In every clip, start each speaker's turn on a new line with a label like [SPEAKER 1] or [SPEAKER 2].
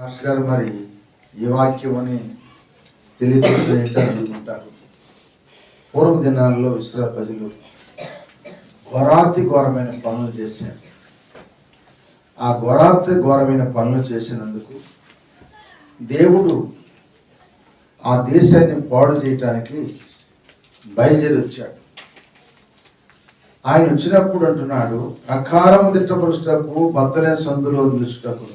[SPEAKER 1] Master గారు మరి ఈ వాక్యం అని తెలియజేస్తుంటారు. పూర్వ దినాల్లో ఇశ్రాయేలు ప్రజలు ఘోరమైన పనులు చేశారు. ఆ ఘోరమైన పనులు చేసినందుకు దేవుడు ఆ దేశాన్ని పాడు చేయటానికి బయలుదేరి వచ్చాడు. ఆయన వచ్చినప్పుడు అంటున్నాడు, ప్రకారము దిట్టపరుటకు బద్దలైన సందులో నిలుచుటకు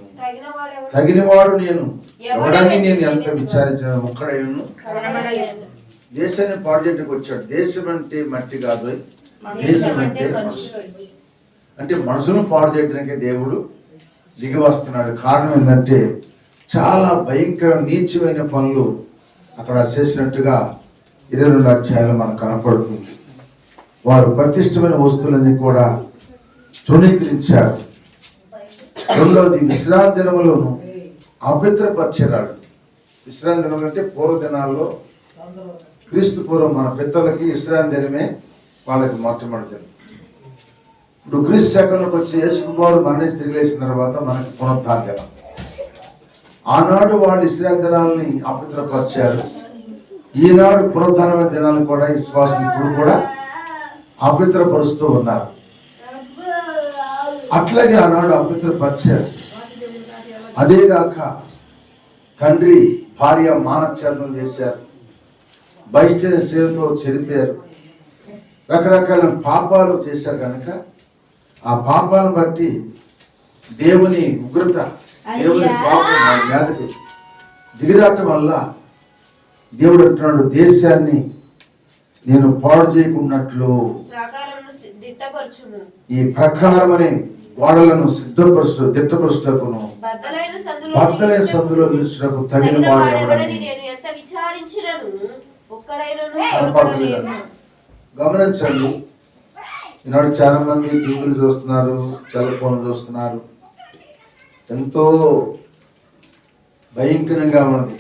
[SPEAKER 1] తగినవాడు నేను ఎవడని నేను ఎంత విచారించిన ఒక్కడైనను. దేశాన్ని పాడు చేయడానికి వచ్చాడు. దేశం అంటే మట్టి కాదు, దేశం అంటే మనసు. అంటే మనసును పాడు చేయడానికి దేవుడు దిగి వస్తున్నాడు. కారణం ఏంటంటే చాలా భయంకర నీచమైన పనులు అక్కడ చేసినట్టుగా 22 అధ్యాయాలు మనకు కనపడుతుంది. వారు ప్రతిష్టమైన వస్తువులన్నీ కూడా తృణీకరించారు. రెండవది విశ్రాంతి దినములను అపవిత్రపరిచారు. విశ్రాంతి దినములు అంటే పూర్వ దినాల్లో క్రీస్తు పూర్వం మన పితరులకి విశ్రాంతి దినమే వాళ్ళకి మొట్టమొదటి దినం. ఇప్పుడు క్రీస్తు శకంలోకి వచ్చి యేసుకుమారుడు మరణించి తిరిగి లేచిన తర్వాత మనకి పునరుత్థాన దినం. ఆనాడు వాళ్ళు విశ్రాంతి దినాలని అపవిత్రపరిచారు. ఈనాడు పునరుత్థానమైన దినాలను కూడా విశ్వాసం ఇప్పుడు కూడా అపవిత్రపరుస్తూ ఉన్నారు. అట్లాగే ఆనాడు అపవిత్రపరిచారు. అదేగాక తండ్రి భార్య మానఛేదనం చేశారు, బహిష్ట స్త్రీలతో చెరిపారు, రకరకాల పాపాలు చేశారు. కనుక ఆ పాపాలను బట్టి దేవుని ఉగ్రత, దేవుని పాపం మీదకి దిగిరాటం వల్ల దేవుడు అంటున్నాడు, దేశాన్ని నేను పాడు చేయకున్నట్లు ఈ ప్రకారం అనే గోడలను దిట్టపరుచుటకును బద్దలైన సందులో నిలుచుటకు తగిన వాడు ఎవడని. గమనించండి, ఈనాడు చాలా మంది టీవీలు చూస్తున్నారు, సెల్ ఫోన్లు చూస్తున్నారు. ఎంతో భయంకరంగా ఉన్నది.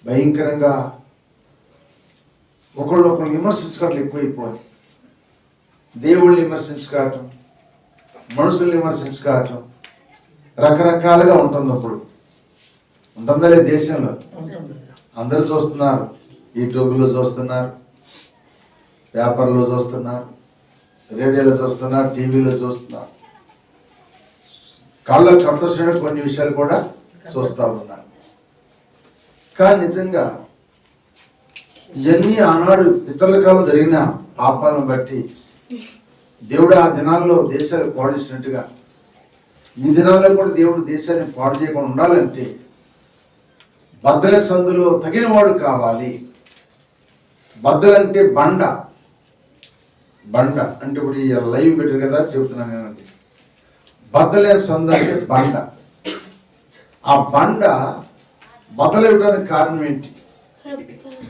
[SPEAKER 1] భయంకరంగా ఒకళ్ళు విమర్శించుకోవడం ఎక్కువైపోయింది. దేవుళ్ళని విమర్శించుకోవటం, మనుషుల్ని విమర్శించుకోవటం రకరకాలుగా ఉంటుంది. అప్పుడు ఉంటుందా లేదు? దేశంలో అందరూ చూస్తున్నారు, యూట్యూబ్లో చూస్తున్నారు, పేపర్లో చూస్తున్నారు, రేడియోలో చూస్తున్నారు, టీవీలో చూస్తున్నారు. కళ్ళ కట్టొచ్చిన కొన్ని విషయాలు కూడా చూస్తూ ఉన్నారు. కానీ నిజంగా ఇవన్నీ ఆనాడు ఇతరుల కాలం జరిగిన పాపాలను బట్టి దేవుడు ఆ దినాల్లో దేశాలు పాడు చేసినట్టుగా ఈ దినాల్లో కూడా దేవుడు దేశాన్ని పాడు చేయకుండా ఉండాలంటే బద్దల సందులో తగిన వాడు కావాలి. బద్దలంటే బండ అంటే ఇప్పుడు ఈ లైవ్ పెట్టారు కదా, చెబుతున్నాను నేను. బద్దలే సందు అంటే బండ. ఆ బండ బద్దలవ్వడానికి కారణం ఏంటి?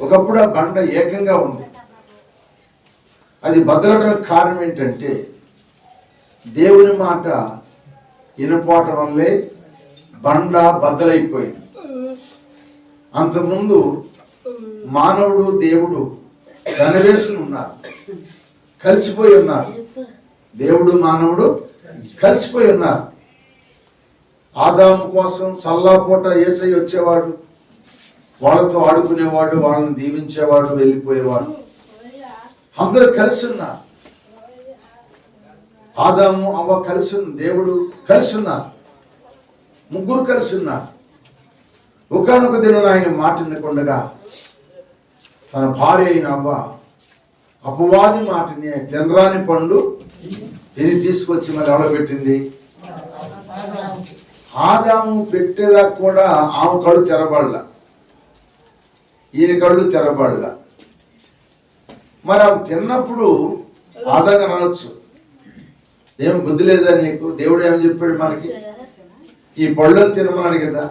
[SPEAKER 1] ఒకప్పుడు ఆ బండ ఏకంగా ఉంది. అది బద్దలవడానికి కారణం ఏంటంటే దేవుని మాట వినపోవటం వల్లే బండ బద్దలైపోయింది. అంతకుముందు మానవుడు దేవుడు ధనవేసులు ఉన్నారు, కలిసిపోయి ఉన్నారు. దేవుడు మానవుడు కలిసిపోయి ఉన్నారు. ఆదాము కోసం చల్లాపూట యేసయ్య వచ్చేవాడు, వాళ్ళతో ఆడుకునేవాడు, వాళ్ళని దీవించేవాడు, వెళ్ళిపోయేవాడు. అందరూ కలిసి ఉన్నారు. ఆదాము అవ్వ కలిసి, దేవుడు కలిసి ఉన్నారు, ముగ్గురు కలిసి ఉన్నారు. ఒకానొక దినం ఆయన మాట వినకుండగా తన భార్య అయిన అవ్వ అపవాది మాటని తినరాని పండు తిని తీసుకొచ్చి మరి ఎవడ పెట్టింది? ఆదాము పెట్టేదాకా కూడా ఆమె కళ్ళు తెరబడలా, ఈయన కళ్ళు తెరబడలా. మరి ఆమె తిన్నప్పుడు ఆదాగా అనొచ్చు, ఏం బుద్ధి లేదా నీకు? దేవుడు ఏమని చెప్పాడు మనకి? ఈ పళ్ళను తినమన్నాడు కదా.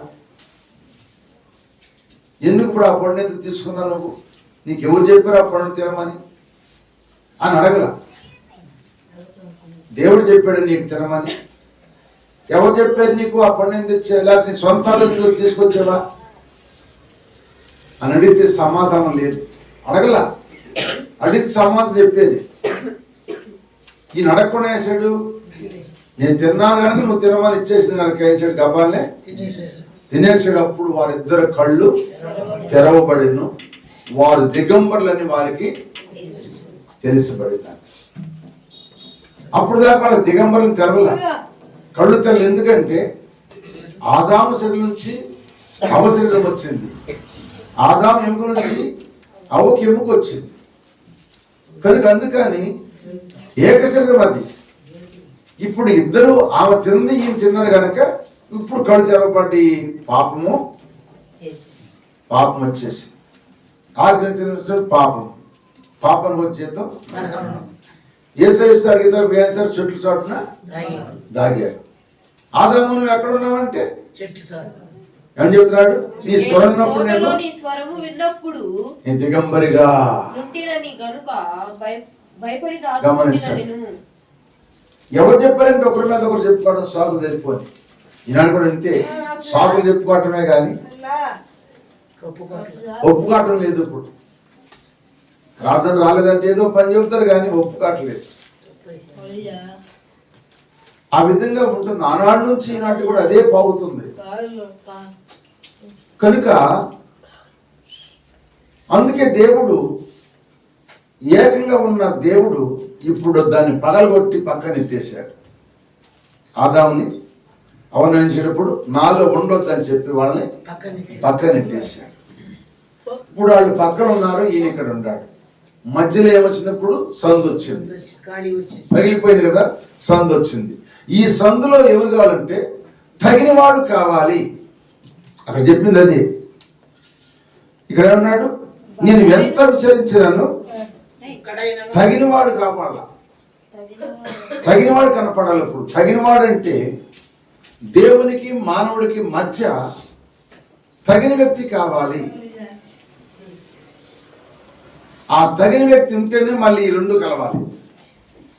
[SPEAKER 1] ఎందుకు ఇప్పుడు ఆ పండు ఎందుకు తీసుకున్నావు నువ్వు? నీకు ఎవరు చెప్పారు ఆ పండు తినమని అని అడగల. దేవుడు చెప్పాడు నీకు తినమని. ఎవరు చెప్పారు నీకు ఆ పండు ఎందుకు తెచ్చా? లేకపోతే నీ సొంతాలు నువ్వు తీసుకొచ్చావా అని అడిగితే సమాధానం లేదు. అడగల, అడిగితే సమాధానం చెప్పేది. ఈయన అడగకుండా వేసాడు, నేను తిన్నాను కనుక నువ్వు తినమని ఇచ్చేసింది కనుక ఏం చేయడు, గబాలనే తినేసేటప్పుడు వారిద్దరు కళ్ళు తెరవబడిను, వారు దిగంబరులని వారికి తెలిసిపడింది. అప్పుడు దాకా వాళ్ళ దిగంబరులను తెరవల, కళ్ళు తెరలు. ఎందుకంటే ఆదాము శరీరం నుంచి హవ్వ శరీరం వచ్చింది, ఆదాము ఎముక నుంచి హవ్వకి ఎముక వచ్చింది కనుక అందుకని ఏక శరీరం అది. ఇప్పుడు ఇద్దరు ఆమె తింది ఈమె తిన్నాడు కనుక ఇప్పుడు కళ్ళు తెరవబడి పాపం వచ్చేసి ఆజ్ఞ తిన పాపం వచ్చేతో ఏసైస్తారు ఇద్దరు వేసారు, చెట్లు చాటున దాగారు. ఆదాము నువ్వు ఎక్కడ ఉన్నావంటే ఏం చెప్తున్నాడు, నీ స్వరన్నప్పుడు నేను దిగంబరిగా. గమనించండి, ఎవరు చెప్పారంటే ఒకరి మీద ఒకరు చెప్పుకోవడం సాగులు తెలిపోని. ఈనాడు కూడా అంతే, సాగులు చెప్పుకోవటమే కానీ ఒప్పుకోవటం లేదు. ఇప్పుడు ప్రార్థన రాలేదంటే ఏదో పని చెబుతారు కానీ ఒప్పుకోవట్లేదు. ఆ విధంగా ఉంటుంది. ఆనాడు నుంచి ఈనాటి కూడా అదే పాగుతుంది కనుక అందుకే దేవుడు ఏకంగా ఉన్న దేవుడు ఇప్పుడు దాన్ని పగలగొట్టి పక్కన ఎత్తేసాడు. ఆదాముని అవమానించేటప్పుడు నాలో ఉండొద్దని చెప్పి వాళ్ళని పక్కన ఎత్తేసాడు. ఇప్పుడు వాళ్ళు పక్కన ఉన్నారు, ఈయన ఇక్కడ ఉన్నాడు. మధ్యలో ఏమొచ్చినప్పుడు సందు వచ్చింది, పగిలిపోయింది కదా, సందు వచ్చింది. ఈ సందులో ఎవరు కావాలంటే తగినవాడు కావాలి. అక్కడ చెప్పింది అది. ఇక్కడ ఏమన్నాడు, నేను ఎంత విచారించినాను తగినవాడు కావాలా, తగినవాడు కనపడాలి. ఇప్పుడు తగినవాడు అంటే దేవునికి మానవుడికి మధ్య తగిన వ్యక్తి కావాలి. ఆ తగిన వ్యక్తి ఉంటేనే మళ్ళీ ఈ రెండు కలవాలి.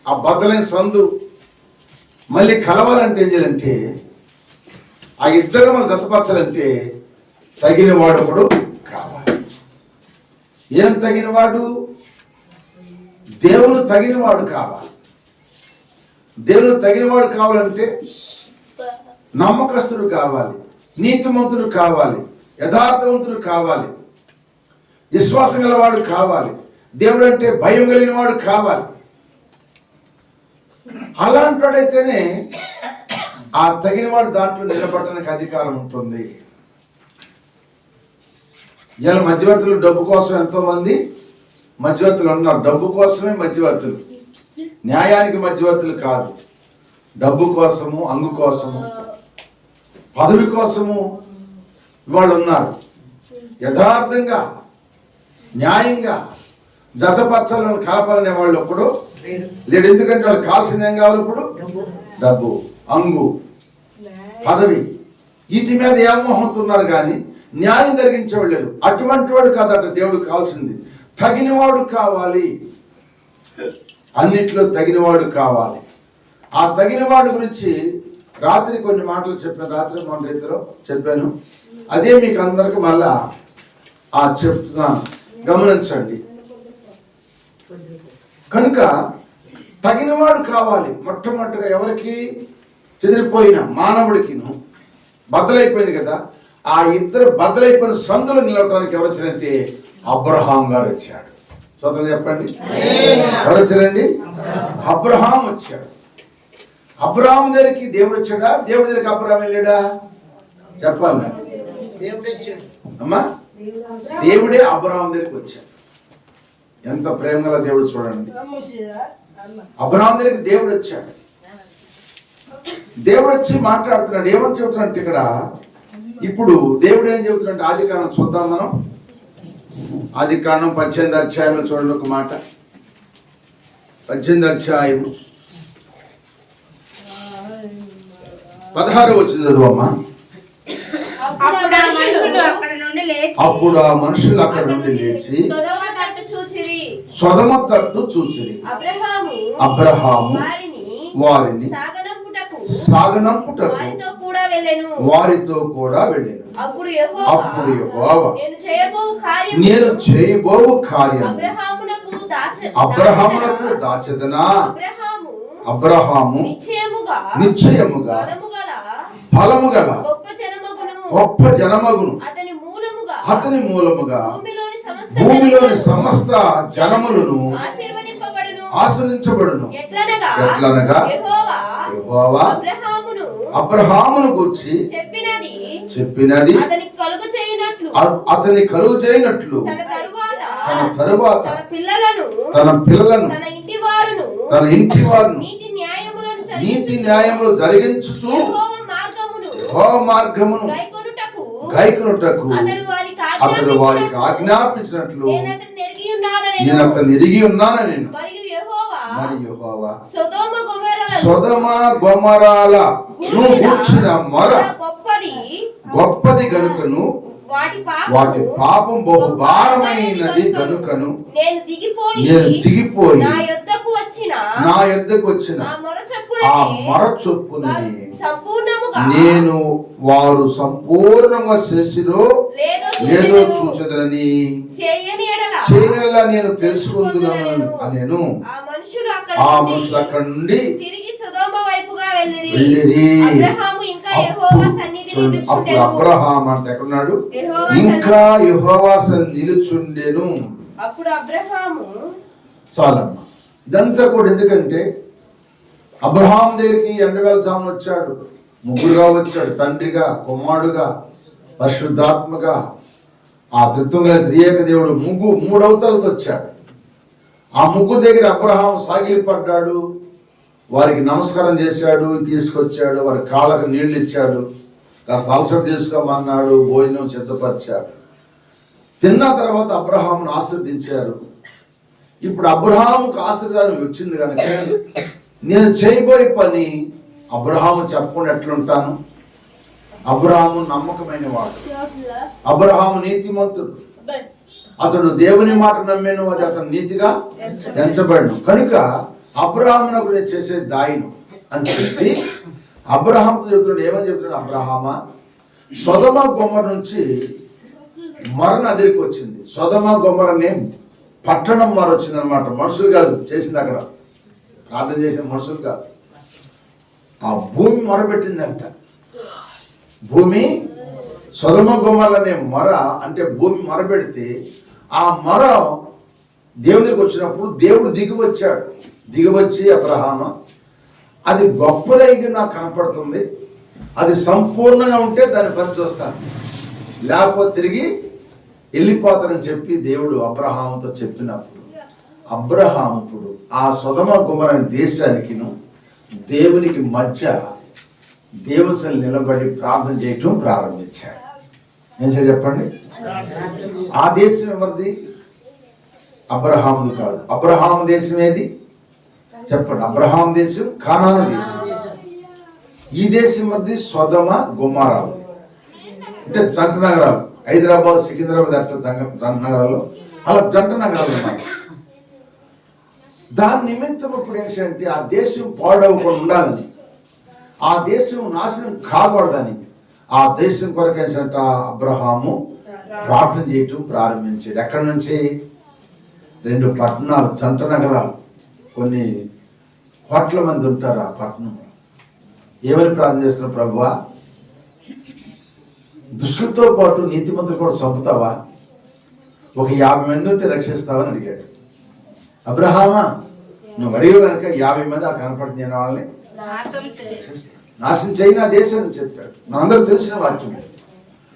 [SPEAKER 1] ఆ బద్దలైన సందు మళ్ళీ కలవాలంటే ఏం చేయాలంటే, ఆ ఇద్దరు మనం జతపరచాలంటే తగిన వాడు ఒకడు కావాలి. ఏం తగినవాడు? దేవుడు తగినవాడు కావాలి. దేవుడు తగినవాడు కావాలంటే నమ్మకస్తుడు కావాలి, నీతిమంతుడు కావాలి, యథార్థవంతుడు కావాలి, విశ్వాసం గలవాడు కావాలి, దేవుడు అంటే భయం కలిగిన వాడు కావాలి. అలాంటి వాడైతేనే ఆ తగినవాడు దాంట్లో నిలబడడానికి అధికారం ఉంటుంది. ఇలా మధ్యవర్తులు డబ్బు కోసం ఎంతో మంది మధ్యవర్తులు ఉన్నారు. డబ్బు కోసమే మధ్యవర్తులు, న్యాయానికి మధ్యవర్తులు కాదు. డబ్బు కోసము, అంగు కోసము, పదవి కోసము వాళ్ళు ఉన్నారు. యథార్థంగా న్యాయంగా జతపరచాలని కలపాలనే వాళ్ళు ఇప్పుడు లేడు. ఎందుకంటే వాళ్ళు కావాల్సింది ఏం కావాలి? ఇప్పుడు డబ్బు, అంగు, పదవి, వీటి మీద వ్యామోహంతున్నారు కానీ న్యాయం జరిగించేవాళ్ళు లేరు. అటువంటి వాడు కాదట దేవుడు కావాల్సింది. తగినవాడు కావాలి, అన్నిట్లో తగినవాడు కావాలి. ఆ తగినవాడు గురించి రాత్రి కొన్ని మాటలు చెప్పాను, రాత్రి మన రీతిలో చెప్పాను. అదే మీకు అందరికి మళ్ళా చెప్తున్నాను, గమనించండి. కనుక తగినవాడు కావాలి. మొట్టమొదటిగా ఎవరికి? చెదిరిపోయిన మానవుడికిను బద్దలైపోయింది కదా, ఆ ఇద్దరు బద్దలైపోయిన సందులో నిలవటానికి ఎవరు వచ్చారంటే అబ్రహాం గారు వచ్చాడు. స్వతంత్రం చెప్పండి, ఎవరు వచ్చారండి? అబ్రహాం వచ్చాడు. అబ్రహాం దగ్గరికి దేవుడు వచ్చాడా? దేవుడి దగ్గరికి అబ్రహాం వెళ్ళాడా? చెప్పాలి అమ్మా. దేవుడే అబ్రహాం దగ్గరికి వచ్చాడు. ఎంత ప్రేమ గల దేవుడు చూడండి. అబ్రహాం దగ్గరికి దేవుడు వచ్చాడు. దేవుడు వచ్చి మాట్లాడుతున్నాడు. ఏమని చెబుతున్నాడు ఇక్కడ? ఇప్పుడు దేవుడు ఏం చెబుతున్నాడు? ఆదికాండం చూద్దాం మనం. ఆదికాండం 18వ అధ్యాయంలో చూడండి ఒక మాట. 18వ అధ్యాయం 16 వచ్చింది, చదువమ్మా. అప్పుడు ఆ మనుషులు అక్కడ నుండి లేచి సొదొమ తట్టు చూచిరి. అబ్రహాము వారిని సాగనంపుటకు వారితో కూడా వెళ్ళెను. అప్పుడు యెహోవా నేను చేయబోవు కార్యం అబ్రహామునకు దాచెదనా? అబ్రహాము నిశ్చయముగా ఫలము గల గొప్ప జనమగును, అతని మూలముగా భూమిలోని సమస్త జనములను ఆశ్రయించబడును. ఎట్లనగా యెహోవా అబ్రహామును గూర్చి చెప్పినది అతని కలుగు చేయనట్లు తన తరువాత తన పిల్లలను తన ఇంటి వారును నీతి న్యాయములు జరిగించుతూ మార్గమును గైకొనుటకు అతడు వారికి ఆజ్ఞాపించినట్లు నేను అతను ఎరిగి ఉన్నానని. మరి యెహోవా సొదొమ గొమొర్రాల గూర్చిన మొర గొప్పది గనుకను వాటి పాపం బహు భారమైనది గనుకను నేను దిగిపోయి నా యొద్దకు వచ్చిన ఆ మొర చొప్పున నేను వారు సంపూర్ణంగా చేసిరో లేదో చూచెదనని చేయని ఎడల నేను తెలుసుకుందునను అనేను. ఆ మనుషులు అక్కడి నుండి వెళ్ళిరి. అప్పుడు అబ్రహాము అంటే ఎక్కడున్నాడు? ఇంకా యెహోవా సన్నిధిలో నిలుచుండెను.
[SPEAKER 2] అప్పుడు అబ్రహాము
[SPEAKER 1] చాలమ్మా, ఇదంతా కూడా ఎందుకంటే అబ్రహాం దగ్గరికి ఎండవేళ జాము వచ్చాడు, ముగ్గురుగా వచ్చాడు, తండ్రిగా, కుమారుడుగా, పరిశుద్ధాత్మగా, ఆ త్రిత్వంగా త్రియేక దేవుడు మూడవతలతో వచ్చాడు. ఆ ముగ్గురు దగ్గర అబ్రహాం సాగిలిపడ్డాడు, వారికి నమస్కారం చేశాడు, తీసుకొచ్చాడు, వారి కాళ్ళకు నీళ్లు ఇచ్చాడు, కాస్త అలసట తీసుకోమన్నాడు, భోజనం సిద్ధపరిచాడు. తిన్న తర్వాత అబ్రహామును ఆశీర్వదించారు. ఇప్పుడు అబ్రహాముకు ఆశీర్వాదం వచ్చింది కనుక నేను చేయబోయే పని అబ్రహాము చెప్పకుండా ఎట్లుంటాను? అబ్రహాము నమ్మకమైన వాడు, అబ్రహాము నీతిమంతుడు, అతడు దేవుని మాట నమ్మేను, అది అతను నీతిగా ఎంచబడను కనుక అబ్రహామునకు నేను చేసే దాయిను అని చెప్పి అబ్రహాముతో చెప్తున్నాడు. ఏమని చెప్తున్నాడు? అబ్రహామా, సొదొమ గొమొర్రా నుంచి మొర నా దగ్గరికి వచ్చింది. సొదొమ గొమొర్రా అనే పట్టణం మొర వచ్చింది అనమాట. మనుషులు కాదు చేసింది, అక్కడ ప్రార్థన చేసిన మనుషులు కాదు, ఆ భూమి మొరపెట్టిందంట. భూమి సొదొమ గొమొర్రా అనే మొర అంటే భూమి మొరపెడితే ఆ మొర దేవుడి దగ్గరికి వచ్చినప్పుడు దేవుడు దిగివచ్చి అబ్రహామా, అది గొప్పదైగా నాకు కనపడుతుంది, అది సంపూర్ణంగా ఉంటే దాన్ని పని చూస్తాను, లేకపోతే తిరిగి వెళ్ళిపోతానని చెప్పి దేవుడు అబ్రహాముతో చెప్పినప్పుడు అబ్రహాము ఇప్పుడు ఆ సొదొమ గొమొర్రా దేశానికి దేవునికి మధ్య దేవుని సన్నిధిలో నిలబడి ప్రార్థన చేయటం ప్రారంభించాడు. ఏం చేయాలి చెప్పండి? ఆ దేశం ఎవరిది? అబ్రహాముది కాదు. అబ్రహాము దేశం ఏది చెప్పండి? అబ్రహాం దేశం కానాను దేశం. ఈ దేశం మధ్య సొదొమ గొమొర్రా అంటే జంట నగరాలు. హైదరాబాద్, సికింద్రాబాద్ అట్లా జంట నగరాలు, అలా జంట నగరాలు ఉన్నాయి. దాని నిమిత్తం ఇప్పుడు ఏంటంటే ఆ దేశం పాడవకుండా ఉండాలని, ఆ దేశం నాశనం కాకూడదని ఆ దేశం కొరకు ఏంటంటే అబ్రహాము ప్రార్థన చేయటం ప్రారంభించాడు. ఎక్కడి నుంచి? 2 పట్టణాలు, జంట నగరాలు, కొన్ని కోట్ల మంది ఉంటారు ఆ పట్టణం. ఏమని ప్రార్థన చేస్తున్నారు? ప్రభువా, దుష్టులతో పాటు నీతిమంతులు కూడా చంపుతావా? ఒక 50 మంది ఉంటే రక్షిస్తావని అడిగాడు. అబ్రహామా, నువ్వు అడిగి కనుక 50 మంది అక్కడ కనపడుతుంది వాళ్ళని నాశనం చేయి నా దేశాన్ని చెప్పాడు. మనందరూ తెలిసిన వాక్యం.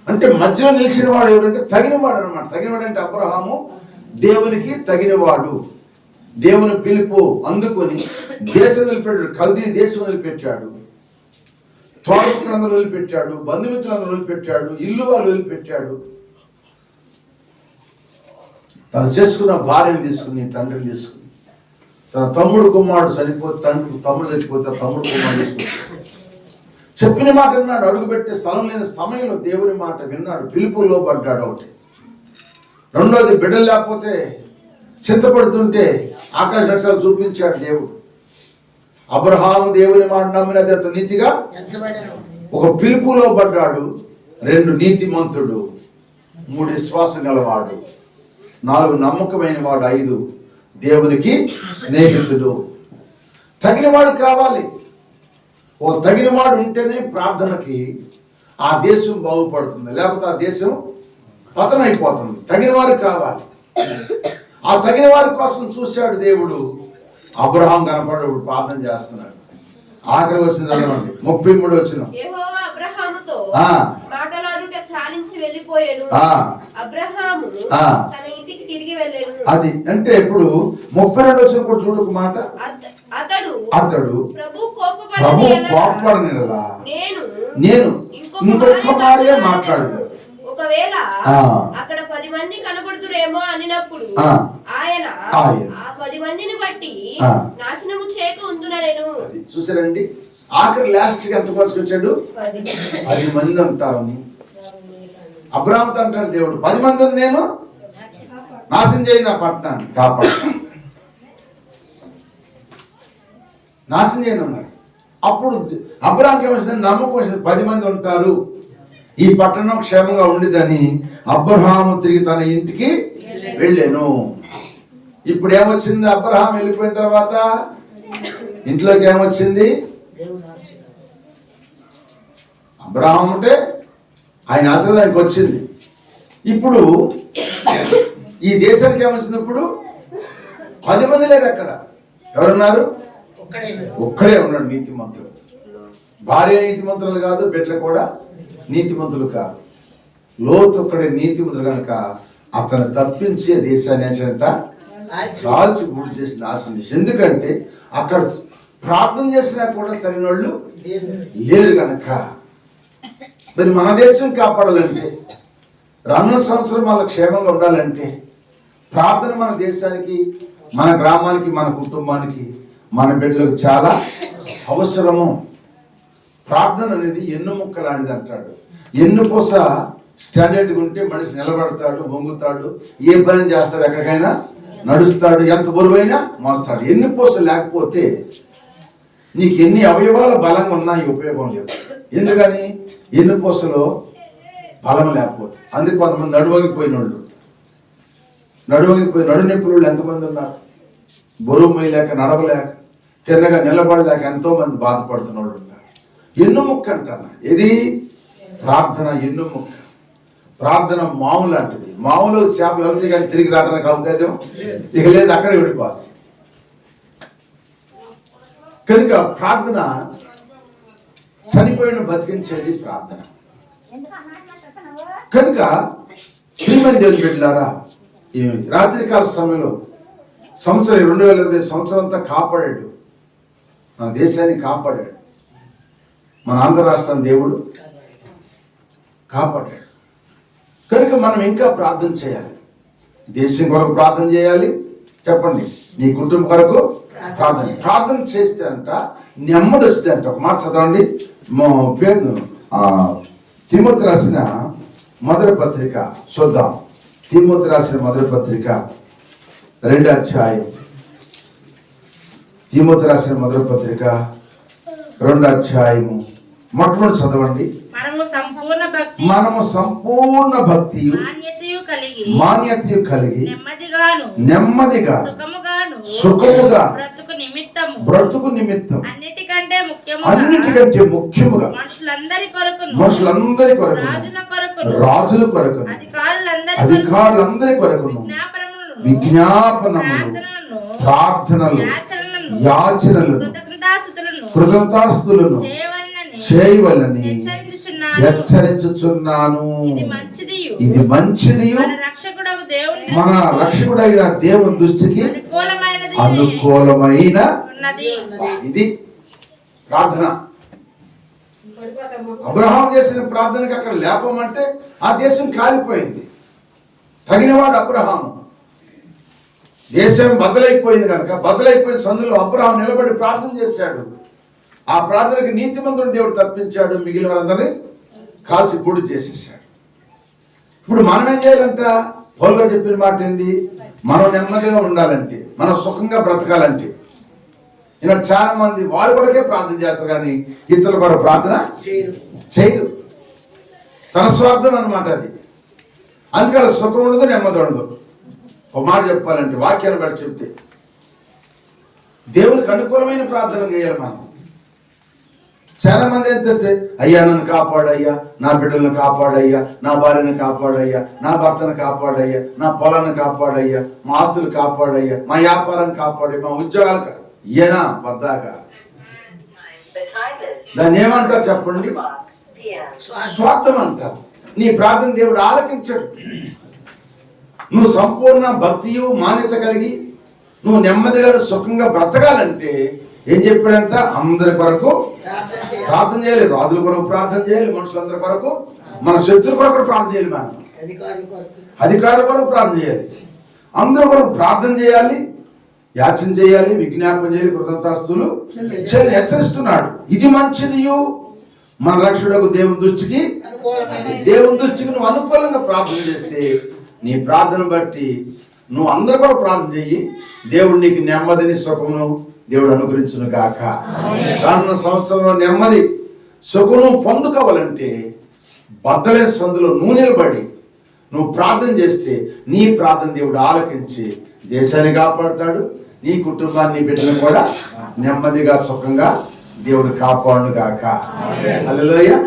[SPEAKER 1] అంటే మధ్యలో నిలిచిన వాడు ఎవరంటే తగినవాడు అనమాట. తగినవాడు అంటే అబ్రహాము దేవునికి తగినవాడు. దేవుని పిలుపు అందుకొని దేశం వదిలిపెట్టాడు, కల్దీ దేశం వదిలిపెట్టాడు, తోటలందరూ వదిలిపెట్టాడు, బంధుమిత్రులందరూ వదిలిపెట్టాడు, ఇల్లు వాళ్ళు వదిలిపెట్టాడు, తను చేసుకున్న భార్యను తీసుకుని, తండ్రిని తీసుకుని, తన తమ్ముడు కుమారుడు చనిపోతే తమ్ముడు చచ్చిపోతే తమ్ముడు కుమారుడు తీసుకొచ్చాడు. చెప్పిన మాట విన్నాడు. అడుగుపెట్టే స్థలం లేని సమయంలో దేవుని మాట విన్నాడు, పిలుపులో పడ్డాడు. ఒకటి. రెండోది, బిడ్డలు లేకపోతే చింతపడుతుంటే ఆకాశ నక్షత్రాలు చూపించాడు దేవుడు. అబ్రహాము దేవుని మాట నమ్మినది అతను నీతిగా ఒక పిలుపులో పడ్డాడు. 2 నీతిమంతుడు, 3 విశ్వాసం గలవాడు, 4 నమ్మకమైన వాడు, 5 దేవునికి స్నేహితుడు. తగినవాడు కావాలి. ఓ తగినవాడు ఉంటేనే ప్రార్థనకి ఆ దేశం బాగుపడుతుంది, లేకపోతే ఆ దేశం పతనం అయిపోతుంది. తగినవారు కావాలి. ఆ తగిన వారి కోసం చూశాడు దేవుడు. అబ్రహాం కనపడు ప్రార్థన చేస్తున్నాడు. ఆఖరి వచ్చిన 33 వచ్చిన
[SPEAKER 2] యెహోవా అబ్రహాముతో మాటలాడుట చాలించి వెళ్ళిపోయాడు. అబ్రహాము తన ఇంటికి తిరిగి వెళ్ళాడు.
[SPEAKER 1] అది అంటే ఇప్పుడు 32 వచ్చిన కూడా చూడు ఒక మాట. అతడు ప్రభు కోపపడనిలా నేను ఇంకొక మారే మాట్లాడదు.
[SPEAKER 2] ఒకవేళ అక్కడ 10 మంది కనబడుతురేమో అనినప్పుడు ఆయన ఆ 10 మందిని బట్టి నాశనము చేయక ఉందుననేను.
[SPEAKER 1] చూసారండి, ఆఖరి లాస్ట్ కి ఎంత వచ్చాడు? 10 మంది ఉంటారని అబ్రాహాముతో అంటాడు దేవుడు. 10 మందిని నేను నాశనం చేయి, నా పట్టణాన్ని కాపాడు, నాశనం చేయను అన్నాడు. అప్పుడు అబ్రాహాంకి ఏమొచ్చింది? నమ్మకం వచ్చింది. 10 మంది ఉంటారు, ఈ పట్టణం క్షేమంగా ఉండిదని అబ్రహాము తిరిగి తన ఇంటికి వెళ్ళాను. ఇప్పుడు ఏమొచ్చింది? అబ్రహాం వెళ్ళిపోయిన తర్వాత ఇంట్లోకి ఏమొచ్చింది? అబ్రహాం అంటే ఆయన ఆశీర్వాదానికి వచ్చింది. ఇప్పుడు ఈ దేశానికి ఏమొచ్చింది? ఇప్పుడు 10 మంది లేరు అక్కడ. ఎవరున్నారు? ఒక్కడే ఉన్నాడు నీతిమంతుడు. భార్య నీతిమంతులు కాదు, బిడ్డలు కూడా నీతిమంతులు కాదు. లోతు ఒక్కడే నీతిమంతుడు కనుక అతను తప్పించే దేశాన్ని కాల్చి గుడి చేసి నాశనం చేసి. ఎందుకంటే అక్కడ ప్రార్థన చేసినా కూడా సరైన వాళ్ళు లేరు కనుక. మరి మన దేశం కాపాడాలంటే, రానున్న సంవత్సరం మన క్షేమంగా ఉండాలంటే ప్రార్థన మన దేశానికి, మన గ్రామానికి, మన కుటుంబానికి, మన బిడ్డలకు చాలా అవసరము. ప్రార్థన అనేది ఎన్నుముక్క లాంటిది అంటాడు. ఎన్నుపూస స్టాండర్డ్గా ఉంటే మనిషి నిలబడతాడు, వంగుతాడు, ఏ పని చేస్తాడు, ఎక్కడికైనా నడుస్తాడు, ఎంత బరువైనా మోస్తాడు. ఎన్నుపూస లేకపోతే నీకు ఎన్ని అవయవాల బలంగా ఉన్నా ఈ ఉపయోగం లేదు. ఎందుకని? ఎన్నుపూసలో బలం లేకపోతే. అందుకే కొంతమంది నడువగిపోయిన వాళ్ళు, నడు నొప్పులు ఎంతమంది ఉన్నారు? బరువు మొయ్యలేక, నడవలేక, తిన్నగా నిలబడలేక ఎంతో మంది బాధపడుతున్న వాళ్ళు ఉన్నారు. ఎన్నుముక్క అంటాను. ఇది ప్రార్థన ఎన్నుముక్క. ప్రార్థన మామూలు లాంటిది. మామూలు చేపలు వెళ్తే కానీ తిరిగి రావడానికి అవకాశం ఇక లేదు, అక్కడే విడిపోవాలి. కనుక ప్రార్థన చనిపోయిన బతికించేది ప్రార్థన. కనుక శ్రీమంది దేవుని బిడ్డలారా, ఈ రాత్రికాల సమయంలో సంవత్సరం 2020 సంవత్సరం అంతా కాపాడాడు, మన దేశాన్ని కాపాడాడు, మన ఆంధ్ర రాష్ట్రాన్ని దేవుడు కాపాడాడు. కనుక మనం ఇంకా ప్రార్థన చేయాలి. దేశం కొరకు ప్రార్థన చేయాలి. చెప్పండి, నీ కుటుంబం కొరకు ప్రార్థన చేస్తే అంట నెమ్మది వస్తుంది అంట. ఒక మాట చదవండి. తిమోతి రాసిన మొదటి పత్రిక చూద్దాం. తిమోతి రాసిన మొదటి పత్రిక 2వ అధ్యాయం. తిమోతి రాసిన మొదటి పత్రిక 2వ అధ్యాయము మొట్టమొదటి చదవండి. మనము సంపూర్ణ భక్తియు మాన్యతయు కలిగి నెమ్మదిగా సుఖముగా బ్రతుకు నిమిత్తం అన్నిటికంటే ముఖ్యముగా మనుషులందరి కొరకు రాజుల కొరకు అధికారులందరి కొరకు విజ్ఞాపనములు ప్రార్థనలు యాచనలు కృతజ్ఞతాస్తులను చేయవలని హెచ్చరించుచున్నాను. ఇది మంచిది, మన రక్షకుడైన దేవుని దృష్టికి అనుకూలమైన. ఇది ప్రార్థన. అబ్రహాం చేసిన ప్రార్థనకి అక్కడ లేపమంటే ఆ దేశం కాలిపోయింది. తగినవాడు అబ్రహాము. దేశం బదలైపోయింది కనుక బదలైపోయిన సందులో అబ్రహాం నిలబడి ప్రార్థన చేశాడు. ఆ ప్రార్థనకి నీతిమంతుడు దేవుడు తప్పించాడు, మిగిలిన వారందరినీ కాల్చి గుడి చేసేసాడు. ఇప్పుడు మనం ఏం చేయాలంట? పౌలుగా చెప్పిన మాట ఏంది? మనం నెమ్మదిగా ఉండాలంటే, మనం సుఖంగా బ్రతకాలంటే. ఈనాడు చాలా మంది వారి కొరకే ప్రార్థన చేస్తారు కానీ ఇతరుల కొరకు ప్రార్థన చేయరు. తన స్వార్థం అన్నమాట అది. అందుకని సుఖం ఉండదు, నెమ్మది ఉండదు. ఒక మాట చెప్పాలంటే వాక్యాన్ని బట్టి చెప్తే, దేవునికి అనుకూలమైన ప్రార్థన చేయాలి మనం. చాలా మంది ఏంటంటే, అయ్యా నన్ను కాపాడయ్యా, నా బిడ్డలను కాపాడయ్యా, నా భార్యను కాపాడయ్యా, నా భర్తను కాపాడయ్యా, నా పొలాన్ని కాపాడయ్యా, మా ఆస్తులు కాపాడయ్యా, మా వ్యాపారం కాపాడయ్యా, మా ఉద్యోగాలు ఏనా పద్దాకా. దాన్ని ఏమంటారు చెప్పండి? స్వార్థం అంటారు. నీ ప్రార్థన దేవుడు ఆలకించడు. నువ్వు సంపూర్ణ భక్తియు మాన్యత కలిగి నువ్వు నెమ్మదిగా సుఖంగా బ్రతకాలంటే ఏం చెప్పాడంట? అందరి కొరకు ప్రార్థన చేయాలి. రాజుల కొరకు ప్రార్థన చేయాలి, మనుషులందరి కొరకు, మన శత్రుల కొరకు ప్రార్థన చేయాలి, మనం అధికారుల కొరకు ప్రార్థన చేయాలి, అందరి కొరకు ప్రార్థన చేయాలి, యాచన చేయాలి, విజ్ఞాపన చేయాలి, కృతజ్ఞతాస్తులు చేయాలి హెచ్చరిస్తున్నాడు. ఇది మంచిది. మన రక్షకుడకు దేవుని దృష్టికి నువ్వు అనుకూలంగా ప్రార్థన చేస్తే నీ ప్రార్థన బట్టి నువ్వు అందరు కూడా ప్రార్థన చెయ్యి. దేవుడు నీకు నెమ్మదిని సుఖమును దేవుడు అనుగ్రహించును గాక. రానున్న సంవత్సరంలో నెమ్మది సుఖము పొందుకోవాలంటే బద్దలే సందులో నువ్వు నిలబడి నువ్వు ప్రార్థన చేస్తే నీ ప్రార్థన దేవుడు ఆలకించి దేశాన్ని కాపాడుతాడు, నీ కుటుంబాన్ని బిడ్డను కూడా నెమ్మదిగా సుఖంగా దేవుడు కాపాడును గాక. హల్లెలూయా.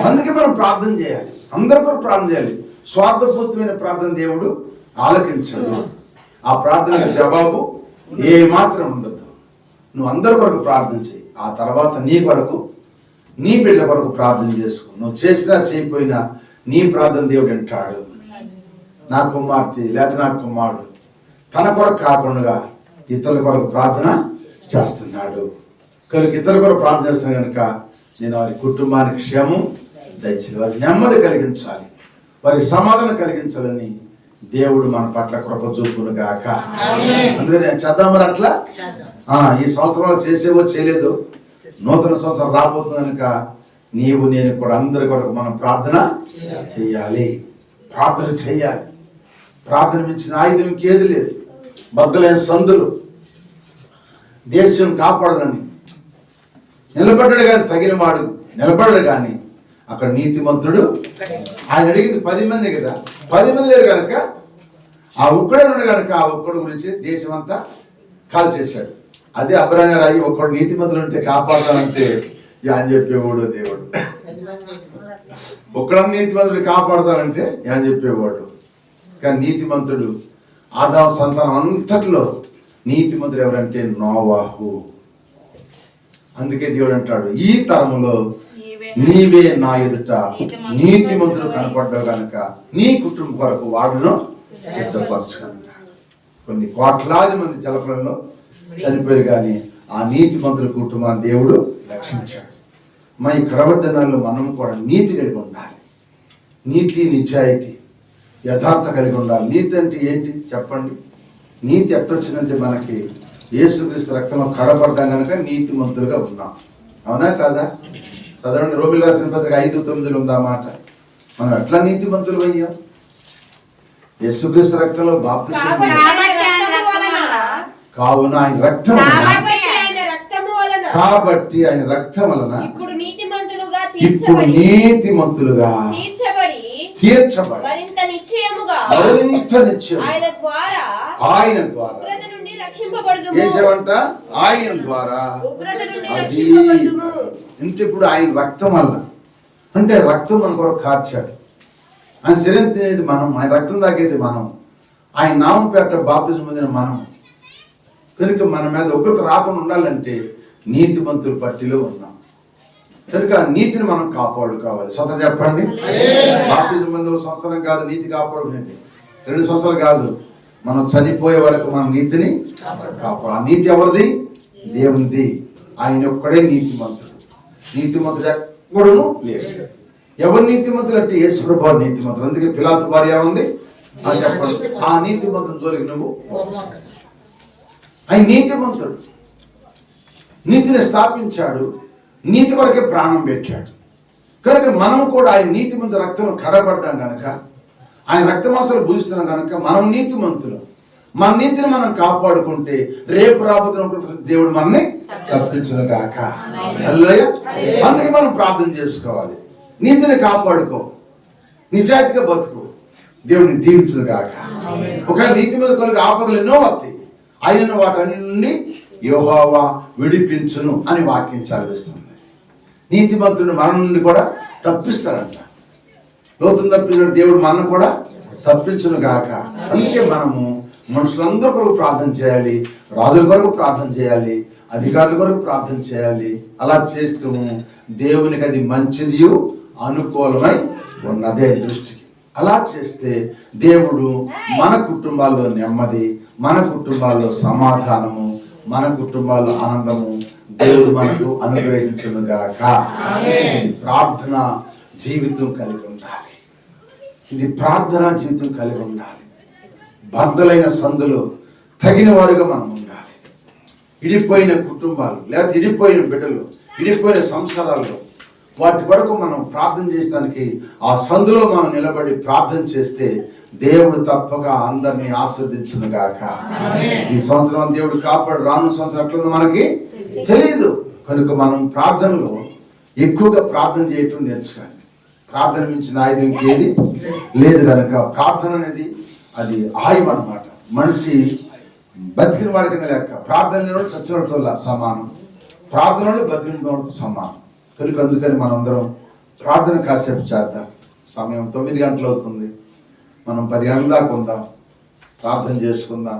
[SPEAKER 1] అందుకే మనం ప్రార్థన చేయాలి, అందరూ కూడా ప్రార్థన చేయాలి. స్వార్థపూర్తమైన ప్రార్థన దేవుడు ఆలకించడు. ఆ ప్రార్థనకు జవాబు ఏ మాత్రం ఉండదు. నువ్వు అందరి కొరకు ప్రార్థన చేయి. ఆ తర్వాత నీ కొరకు, నీ బిడ్డ కొరకు ప్రార్థన చేసుకో. నువ్వు చేసినా చేయకపోయినా నీ ప్రార్థన దేవుడు వింటాడు. నా కుమార్తె లేకపోతే నా కుమారుడు తన కొరకు కాకుండా ఇతరుల కొరకు ప్రార్థన చేస్తున్నాడు కనుక ఇతరుల కొరకు ప్రార్థన చేస్తున్నాను కనుక నేను వారి కుటుంబానికి క్షేమం దయచేయాలి, వారికి నెమ్మది కలిగించాలి, వారికి సమాధానం కలిగించాలని దేవుడు మన పట్ల కృప చూపును గాక. అందుకని నేను చేద్దాం మరి అట్లా. ఈ సంవత్సరంలో చేసేవో చేయలేదు, నూతన సంవత్సరం రాబోతుంది కనుక నీవు నేను కూడా అందరి కొరకు మనం ప్రార్థన చేయాలి. ప్రార్థన చేయాలి. ప్రార్థన మించిన ఆయుధం ఇంకేది లేదు. బద్దలైన సందులు దేశం కాపాడాలని నిలబడ్డాడు కానీ తగిన వాడు నిలబడ్డాడు కానీ అక్కడ నీతిమంతుడు. ఆయన అడిగింది 10 మంది కదా, 10 మంది లేరు కనుక ఆ ఒక్కడే ఉన్నాడు కనుక ఆ ఒక్కడు గురించి దేశం అంతా కాల్ చేశాడు. అదే అబ్రహంగా రాయి ఒక్కడు నీతిమంతుడు ఉంటే కాపాడతానంటే అని చెప్పేవాడు దేవుడు. ఒక్కడన్నా నీతిమంతుడు కాపాడతానంటే అని చెప్పేవాడు. కానీ నీతిమంతుడు ఆదాము సంతానం అంతట్లో నీతిమంతుడు ఎవరంటే నోవాహు. అందుకే దేవుడు అంటాడు, ఈ తరములో నీవే నా ఎదుట నీతిమంతుడు కనపడ్డావు కనుక నీ కుటుంబం కొరకు వాడును సిద్ధపరచుకున్నాడు. కొన్ని కోట్లాది మంది జలప్రలంలో చనిపోయారు కానీ ఆ నీతిమంతుల కుటుంబాన్ని దేవుడు రక్షించాడు. మా ఈ కడవ దినాల్లో మనం కూడా నీతి కలిగి ఉండాలి. నీతి, నిజాయితీ, యథార్థ కలిగి ఉండాలి. నీతి అంటే ఏంటి చెప్పండి? నీతి ఎట్టొచ్చిందంటే మనకి యేసుక్రీస్తు రక్తంలో కడపడ్డాం కనుక నీతిమంతులుగా ఉన్నాం. అవునా కాదా? చదవండి, రోమిలు రాసిన పత్రిక 5:9 ఉందా మాట. మనం ఎట్లా నీతిమంతులు అయ్యాం? యేసుక్రీస్తు రక్తంలో బాప్తిసం కావున ఆయన రక్తం కాబట్టి ఆయన రక్తం వలన ఇప్పుడు నీతిమంతులుగా తీర్చబడి మరింత నిశ్చయముగా ఆయన ద్వారా ఏమంట ఆయన ద్వారా అంటే ఇప్పుడు ఆయన రక్తం వల్ల అంటే రక్తం మన కొరకు కార్చాడు. ఆయన శరీరం తినేది మనం, ఆయన రక్తం తాగేది మనం, ఆయన నామం పేట బాప్తిజం పొందిన మనం. కనుక మన మీద ఉగ్రత రాకుండా ఉండాలంటే నీతిమంతుల పట్టిలో ఉన్నాం కనుక నీతిని మనం కాపాడుకోవాలి. స్వతः చెప్పండి, బాప్తిజం పొందే 1 సంవత్సరం కాదు నీతి కాపాడుకునేది, 2 సంవత్సరాలు కాదు, మనం చనిపోయే వరకు మనం నీతిని కాపాడు. నీతి ఎవరిది? దేవునిది. ఆయన ఒక్కడే నీతిమంతుడు. నీతిమంతుడు ఎక్కడును లేడు. ఎవరు నీతిమంతులు అంటే యేసుప్రభువు నీతిమంతుడు. అందుకే పిలాతు భార్య ఉంది చెప్పండి, ఆ నీతిమంతుని జోలికి నువ్వు. ఆయన నీతిమంతుడు, నీతిని స్థాపించాడు, నీతి కొరకే ప్రాణం పెట్టాడు. కనుక మనం కూడా ఆయన నీతిమంతు రక్తం కడబడ్డాం కనుక, ఆయన రక్తమాంసాలు భూజిస్తున్నాం కనుక మనం నీతిమంతులు. మన నీతిని మనం కాపాడుకుంటే రేపు రాబోతున్న దేవుడు మనని రక్షించును గాక. హల్లెలూయా. అందుకే మనం ప్రార్థన చేసుకోవాలి. నీతిని కాపాడుకో, నిజాయితీగా బతుకు, దేవుడిని దీవించును గాక. ఒకవేళ నీతి మీద కొరకు ఆపదలు ఎన్నో వస్తాయి, ఆయన వాటన్ని యెహోవా విడిపించును అని వాక్యం చదివిస్తుంది. నీతిమంతుడు మరణం నుండి కూడా తప్పిస్తాడంట. లోతును తప్పించిన దేవుడు మనల్ని కూడా తప్పించును గాక. అందుకే మనము మనుషులందరి కొరకు ప్రార్థన చేయాలి, రాజుల కొరకు ప్రార్థన చేయాలి, అధికారుల కొరకు ప్రార్థన చేయాలి. అలా చేస్తూ దేవునికి అది మంచిది అనుకూలమై ఉన్నదే దృష్టికి. అలా చేస్తే దేవుడు మన కుటుంబాల్లో నెమ్మది, మన కుటుంబాల్లో సమాధానము, మన కుటుంబాల్లో ఆనందము దేవుడు మనకు అనుగ్రహించును గాక. ఇది ప్రార్థన జీవితం కలిగి ఉండాలి. ఇది ప్రార్థనా జీవితం కలిగి ఉండాలి. బద్దలైన సందులో తగిన వారుగా మనం ఉండాలి. ఇడిపోయిన కుటుంబాలు, లేకపోతే ఇడిపోయిన బిడ్డలు, ఇడిపోయిన సంసారాల్లో వాటి వరకు మనం ప్రార్థన చేసడానికి ఆ సందులో మనం నిలబడి ప్రార్థన చేస్తే దేవుడు తప్పక అందరినీ ఆశీర్వదించును గాక. ఈ సంవత్సరం దేవుడు కాపాడు, రాను సంవత్సరం ఎట్లుందో మనకి తెలియదు. కనుక మనం ప్రార్థనలో ఎక్కువగా ప్రార్థన చేయటం నేర్చుకోండి. ప్రార్థన మించిన ఆయుధం ఇంకేది లేదు. కనుక ప్రార్థన అనేది అది ఆయుధం అన్నమాట. మనిషి బతికిన వాడి కింద లెక్క. ప్రార్థన లేని చచ్చినతో సమానం, ప్రార్థనలు బతికిన వాడితో సమానం. కనుక అందుకని మనందరం ప్రార్థన కాసేపు చేద్దాం. సమయం 9 గంటలు అవుతుంది. మనం 10 గంటల దాకా ఉందాం, ప్రార్థన చేసుకుందాం,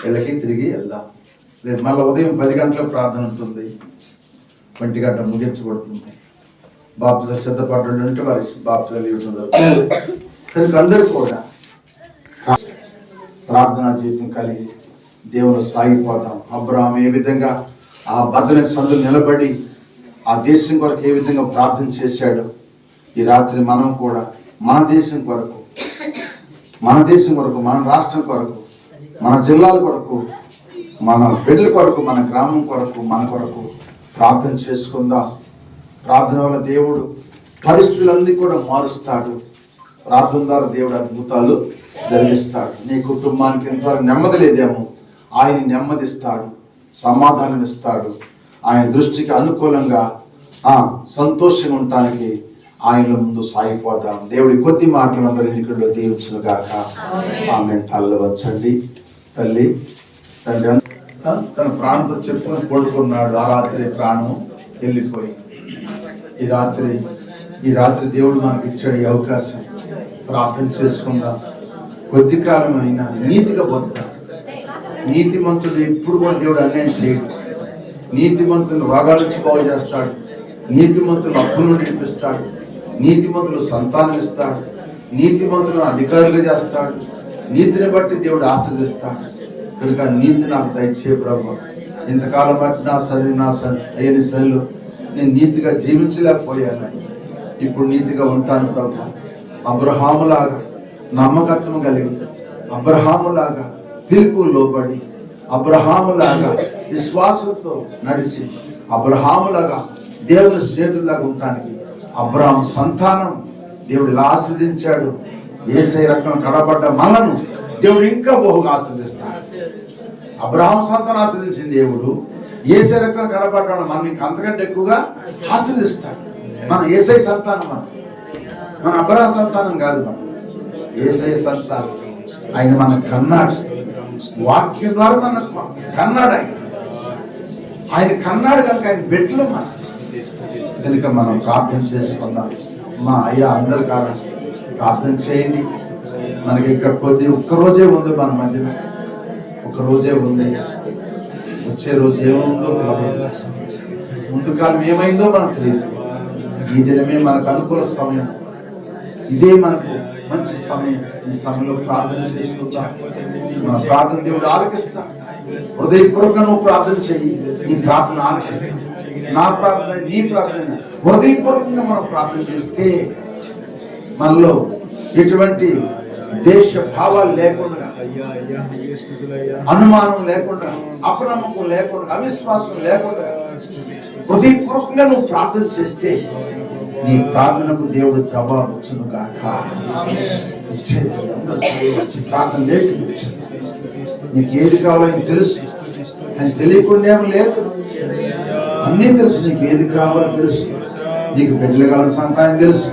[SPEAKER 1] వీళ్ళకి తిరిగి వెళ్దాం. రేపు మళ్ళీ ఉదయం 10 గంటలకు ప్రార్థన ఉంటుంది. 1 గంట ముగించబడుతుంది. బాప్తిజం సిద్ధపడ్డాడు అంటే వారి బాప్తిజాలు ఇవ్వడం జరుగుతుంది. కనుక అందరూ కూడా ప్రార్థనా జీవితం కలిగి దేవుని సాగిపోదాం. అబ్రహాం ఏ విధంగా ఆ బద్దలైన సందులు నిలబడి ఆ దేశం కొరకు ఏ విధంగా ప్రార్థన చేశాడో, ఈ రాత్రి మనం కూడా మన దేశం కొరకు, మన రాష్ట్రం కొరకు, మన జిల్లాల కొరకు, మన బిడ్డల కొరకు, మన గ్రామం కొరకు, మన కొరకు ప్రార్థన చేసుకుందాం. ప్రార్థన వల్ల దేవుడు పరిస్థితులన్నీ కూడా మారుస్తాడు. ప్రార్థన ద్వారా దేవుడు అద్భుతాలు జరిగిస్తాడు. నీ కుటుంబానికి ఎంతవరకు నెమ్మది లేదేమో ఆయన నెమ్మదిస్తాడు, సమాధానం ఇస్తాడు. ఆయన దృష్టికి అనుకూలంగా సంతోషంగా ఉండటానికి ఆయన ముందు సాగిపోదాం. దేవుడి కొద్ది మాటలు అందరూ ఎన్నికల్లో దీవించును గాక. ఆమె తల్లి వచ్చండి. తల్లి తండ్రి తన ప్రాణంతో చెప్పుకొని పడుకున్నాడు. ఆ రాత్రి ప్రాణం వెళ్ళిపోయి ఈ రాత్రి దేవుడు మనకి ఇచ్చాడు ఈ అవకాశం. ప్రార్థన చేసుకుందాం. కొద్ది కాలం అయినా నీతిగా బతుకుతాం. నీతిమంతుడు ఎప్పుడు కూడా దేవుడు అన్యాయం చేయడు. నీతిమంతులు రోగాల నుంచి బాగు చేస్తాడు. నీతిమంతులు అప్పుల నుండి ఇప్పిస్తాడు. నీతిమంతులు సంతానం ఇస్తాడు. నీతిమంతులను అధికారులుగా చేస్తాడు. నీతిని బట్టి దేవుడు ఆశీర్వదిస్తాడు. కనుక నీతి నాకు దయచేయ ప్రభు. ఇంతకాలం బట్టి నా శైలిలో నేను నీతిగా జీవించలేకపోయాను. ఇప్పుడు నీతిగా ఉంటాను ప్రభు. అబ్రహాములాగా నమ్మకత్వం కలిగి, అబ్రహాములాగా పిలుపు లోబడి, అబ్రహాములాగా విశ్వాసంతో నడిచి, అబ్రహాములాగా దేవుని స్నేహితులాగా ఉండటానికి అబ్రహాం సంతానం దేవుడు ఇలా ఆశ్రదించాడు. యేసయ్య రక్తం కడబడ్డ మనను దేవుడు ఇంకా బహుగా ఆశ్రదిస్తాడు. అబ్రహాం సంతానం ఆశ్రదించిన దేవుడు యేసయ్య రక్తం కడబడ్డాడు మనం ఇంకా అంతకంటే ఎక్కువగా ఆశ్రదిస్తాడు. మనం యేసయ్య సంతానం, మన అబ్రహాం సంతానం కాదు, మనం యేసయ్య సంతానం. ఆయన మన కన్నాడు, వాక్యం ద్వారా మన కన్నాడు. ఆయన కన్నాడు కనుక ఆయన బిడ్డలు మన. కనుక మనం ప్రార్థన చేసుకుందాం. మా అయ్యా అందరు కాదు ప్రార్థన చేయండి. మనకి ఇక్కడ ఒక్కరోజే ఉంది, మన మధ్యన ఒక్కరోజే ఉంది. వచ్చే రోజు ఏముందో తెలియదు, ముందు కాలం ఏమైందో మనకు తెలియదు. ఈ దినమే మనకు అనుకూల సమయం, ఇదే మనకు మంచి సమయం. ఈ సమయంలో ప్రార్థన చేసుకుందాం. మన ప్రార్థన దేవుడు ఆలకిస్తా. హృదయపూర్వకంగా నువ్వు ప్రార్థన చెయ్యి, నీ ప్రార్థన ఆలకిస్తా. నా ప్రార్థన, నీ ప్రార్థన హృదయపూర్వకంగా మనం ప్రార్థన చేస్తే మనలో ఎటువంటి దేశ భావాలు లేకుండా, అనుమానం లేకుండా, అపనమ్మకం లేకుండా, అవిశ్వాసం లేకుండా హృదయపూర్వకంగా నువ్వు ప్రార్థన చేస్తే నీ ప్రార్థనకు దేవుడు జవాబుచ్చును గాక. ప్రార్థన లేకుండా నీకు ఏది కావాలో నీకు తెలుసు, అని తెలియకుండా ఏమో లేదు, అన్నీ తెలుసు. నీకు ఏది కావాలో తెలుసు. నీకు బిడ్డలు కావాలని సంతానం తెలుసు,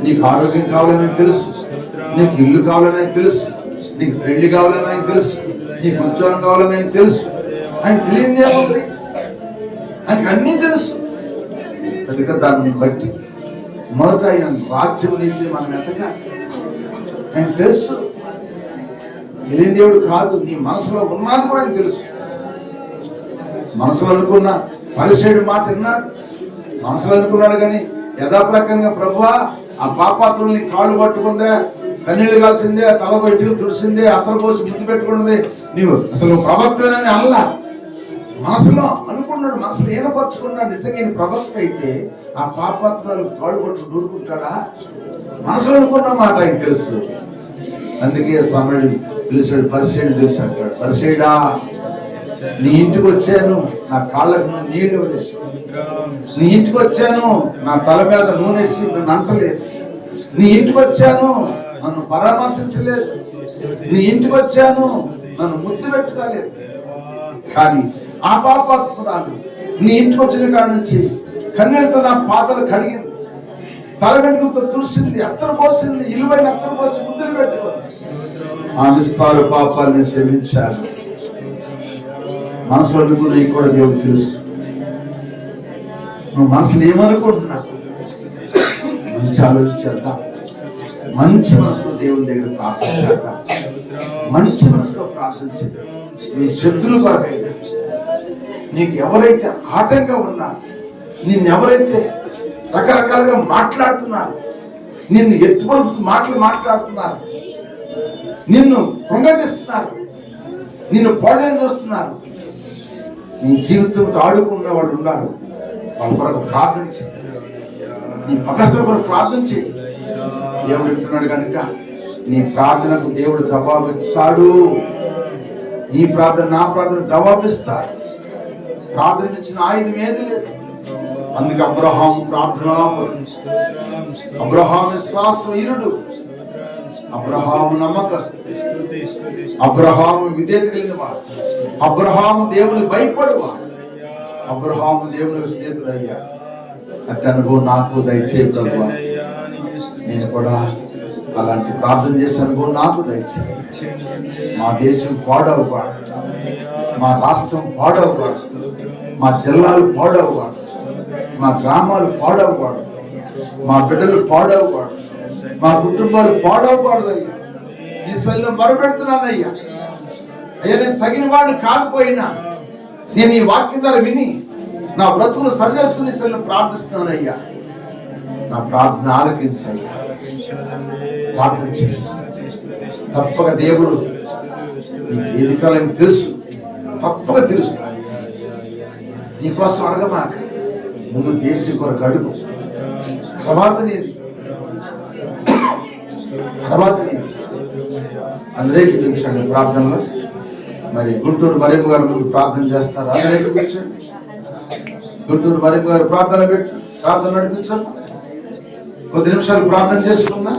[SPEAKER 1] నీకు ఆరోగ్యం కావాలని తెలుసు, నీకు ఇల్లు కావాలని తెలుసు, నీకు పెళ్లి కావాలని తెలుసు, నీకు ఉద్యోగం కావాలని తెలుసు. ఆయన తెలియని ఏముంది, ఆయనకు అన్నీ తెలుసు. కనుక దాన్ని బట్టి మొదట ఆయన రాజ్యం నీతిని మనం ఎతకాలి. ఆయన తెలుసు, తెలియని దేవుడు కాదు. నీ మనసులో ఉన్నది కూడా ఆయన తెలుసు. మనసులో అనుకున్న పరిసేయుడు మాట విన్నాడు, మనసులో అనుకున్నాడు కానీ యథాప్రకంగా ప్రభువా ఆ పాపాత్రుల్ని కాళ్ళు పట్టుకుందే, కన్నీళ్ళు కాల్చిందే, తల బయటకు తుడిసిందే, అతను పోసి ముద్దు పెట్టుకున్నది, నీవు అసలు ప్రవక్తవేనని అల్లా మనసులో అనుకున్నాడు, మనసులో ఏనపరుచుకున్నాడు. నిజంగా ఈయన ప్రవక్త అయితే ఆ పాపాత్రాలు కాళ్ళు పట్టు దూరుకుంటాడా? మనసులో అనుకున్న మాట ఆయన తెలుసు. అందుకే సమయుడు పిలిచాడు, పరిసేయుడు పిలిచాడు, పరిసేయుడా నీ ఇంటికి వచ్చాను, నా కాళ్ళకు నీళ్ళు ఇవ్వలేదు. నీ ఇంటికి వచ్చాను, నా తల మీద నూనెసి నన్ను అంటలేదు. నీ ఇంటికి వచ్చాను, నన్ను పరామర్శించలేదు. నీ ఇంటికి వచ్చాను, నన్ను ముద్దు పెట్టుకోలేదు. కానీ ఆ పాపాత్మురాలు నీ ఇంటికి వచ్చిన కాడ నుంచి కన్నీళ్ళతో నా పాదాలు కడిగింది, తల వెంట్రుకలతో తుడిసింది, అత్తరు పోసింది, ఇలువైన అత్తరు పోసి ముద్దులు పెట్టుకుంది. ఆ విస్తార పాపాన్ని క్షమించాను. మనసులో నీకు కూడా దేవుడు తెలుసు. నువ్వు మనసులో ఏమనుకుంటున్నావు? మంచి ఆలోచించేద్దాం, మంచి మనసులో దేవుని దగ్గర ప్రార్థన చేద్దాం, మంచి మనసులో ప్రార్థించేది. నీ శత్రువుల కొరకైనా, నీకు ఎవరైతే ఆటంగా ఉన్నారు, నిన్నెవరైతే రకరకాలుగా మాట్లాడుతున్నారు, నిన్ను ఎత్తుపడుతూ మాట్లాడుతున్నారు, నిన్ను కృంగతీస్తున్నారు, నిన్ను పోడని చూస్తున్నారు, నీ జీవితంతో ఆడుకున్న వాళ్ళు ఉన్నారు, వాళ్ళ కొరకు ప్రార్థన చేయి. నీ పగస్తుల కొరకు ప్రార్థన చేయి. దేవుడు చెప్తున్నాడు కనుక నీ ప్రార్థనకు దేవుడు జవాబిస్తాడు. నీ ప్రార్థన నా ప్రార్థన జవాబిస్తాడు. ప్రార్థన ఇచ్చిన ఆయుధం ఏది లేదు. అందుకే అబ్రహాం ప్రార్థన, అబ్రహాం విశ్వాసవీరుడు, అబ్రహాము నమ్మకస్తుడు, అబ్రహాము విధేయత కలిగిన వాడు, అబ్రహాము దేవుని భయపడేవాడు, అబ్రహాము దేవుని స్నేహితుడు అయ్యాడు. అట్టి అనుభవం నాకు దయచేయ ప్రభువా. నేను కూడా అలాంటి ప్రార్థన చేసే అనుభవం నాకు దయచేయ. మా దేశం పాడవకూడదు, మా రాష్ట్రం పాడవకూడదు, మా జిల్లాలు పాడవకూడదు, మా గ్రామాలు పాడవకూడదు, మా బిడ్డలు పాడవకూడదు, మా కుటుంబాలు పాడవకూడదు అయ్యా. ఈ శైలిలో మొరపెడుతున్నానయ్యా. అయ్యా నేను తగిన వాడిని కాకపోయినా నేను ఈ వాక్యం ద్వారా విని నా బ్రతుకును సరి చేసుకుని శైలిలో ప్రార్థిస్తున్నాను అయ్యా. నా ప్రార్థన ఆలకించయ్యా, ప్రార్థన చేయి. తప్పక దేవుడు నీకు ఏది కాలని తెలుసు, తప్పక తెలుస్తాడు. నీకోసం అడగమాక, ముందు దేశం కొరకు అడుగు, తర్వాత నీది, తర్వాత నీది. అందరికీ కూర్చోండి ప్రార్థనలో. మరి గుంటూరు మరింపు గారు ముందు ప్రార్థన చేస్తారు. అందరికీ కూర్చోండి. గుంటూరు మరింపు గారు ప్రార్థన పెట్టి ప్రార్థన నడిపించండి. కొద్ది నిమిషాలు ప్రార్థన చేసుకుందాం.